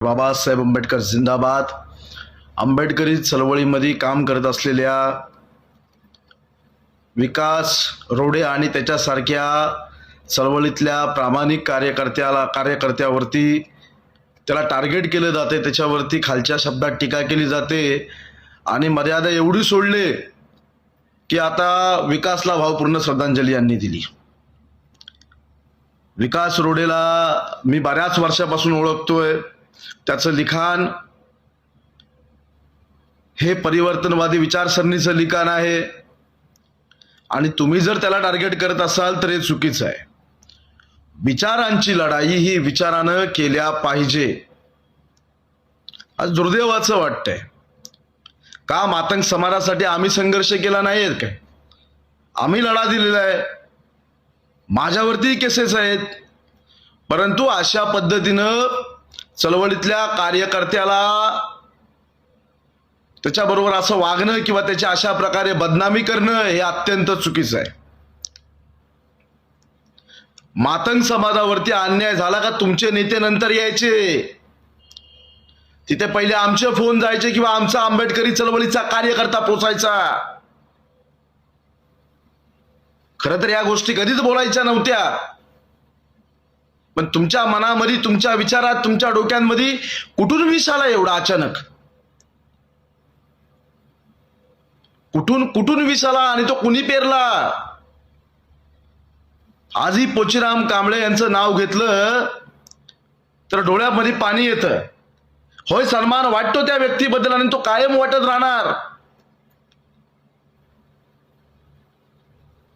बाबासाहेब आंबेडकर जिंदाबाद. आंबेडकरी चळवळीमध्ये काम करत असलेल्या विकास रोडे आणि त्याच्यासारख्या चळवळीतल्या प्रामाणिक कार्यकर्त्यावरती त्याला टार्गेट केलं जाते, त्याच्यावरती खालच्या शब्दात टीका केली जाते आणि मर्यादा एवढी सोडले की आता विकासला भावपूर्ण श्रद्धांजली यांनी दिली. विकास रोडेला मी बऱ्याच वर्षापासून ओळखतोय. त्याचं लिखाण हे परिवर्तनवादी विचारसरणीचं लिखाण आहे आणि तुम्ही जर त्याला टार्गेट करत असाल तर हे चुकीचं आहे. विचारांची लढाई ही विचारानं केल्या पाहिजे. आज दुर्दैवाचं वाटतंय का मातंग समाजासाठी आम्ही संघर्ष केला नाहीये काय? आम्ही लढा दिलेला आहे, माझ्यावरती केसेस आहेत, परंतु अशा पद्धतीनं चळवळीतल्या कार्यकर्त्याला त्याच्याबरोबर असं वागणं किंवा त्याची अशा प्रकारे बदनामी करणं हे अत्यंत चुकीचं आहे. मातंग समाजावरती अन्याय झाला का तुमचे नेते नंतर यायचे, तिथे पहिले आमचे फोन जायचे किंवा आमचा आंबेडकरी चळवळीचा कार्यकर्ता पोचायचा. खरं तर या गोष्टी कधीच बोलायच्या नव्हत्या, पण तुमच्या मनामध्ये, तुमच्या विचारात, तुमच्या डोक्यांमध्ये कुठून विष आला एवढा अचानक? कुठून विष आला आणि तो कुणी पेरला? आजही पोचीराम कांबळे यांचं नाव घेतलं तर डोळ्यामध्ये पाणी येतं. होय, सन्मान वाटतो त्या व्यक्तीबद्दल आणि तो कायम वाटत राहणार.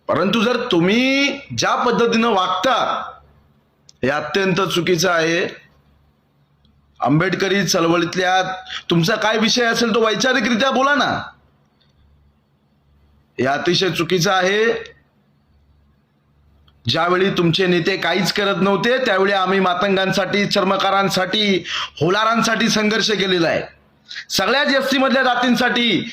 परंतु जर तुम्ही ज्या पद्धतीनं वागता हे अत्यंत चुकीचं आहे. आंबेडकरी चळवळीतल्या तुमचा काय विषय असेल तो वैचारिकरित्या बोला ना. हे अतिशय चुकीचं आहे. ज्यावेळी तुमचे नेते काहीच करत नव्हते त्यावेळी आम्ही मातंगांसाठी, चर्मकारांसाठी, होलारांसाठी संघर्ष केलेला आहे. सगळ्याच एसटी मधल्या जातींसाठी,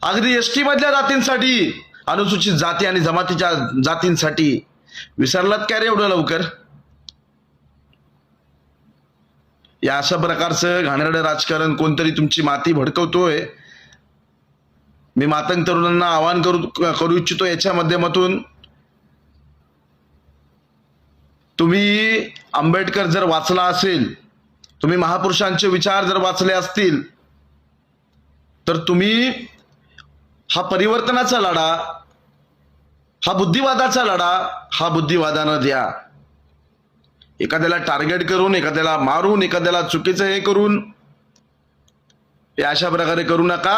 अगदी एसटी मधल्या जातींसाठी, अनुसूचित जाती आणि जमातीच्या जातींसाठी. विसरलात काय रे एवढं लवकर? या अशा प्रकारचं घाणेरडं राजकारण कोणतरी तुमची माती भडकवतोय. मी मातंग तरुणांना आवाहन करू इच्छितो याच्या माध्यमातून, तुम्ही आंबेडकर जर वाचला असेल, तुम्ही महापुरुषांचे विचार जर वाचले असतील तर तुम्ही हा परिवर्तनाचा लढा, हा बुद्धिवादाचा लढा, हा बुद्धिवादानं द्या. एखाद्याला टार्गेट करून, एखाद्याला मारून, एखाद्याला चुकीचं हे करून हे अशा प्रकारे करू नका.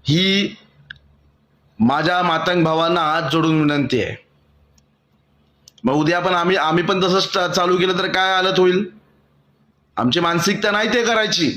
ही माझ्या मातंग भावांना हात जोडून विनंती आहे. मग उद्या पण आम्ही पण तसंच चालू केलं तर काय हालत होईल? आमची मानसिकता नाही ते करायची.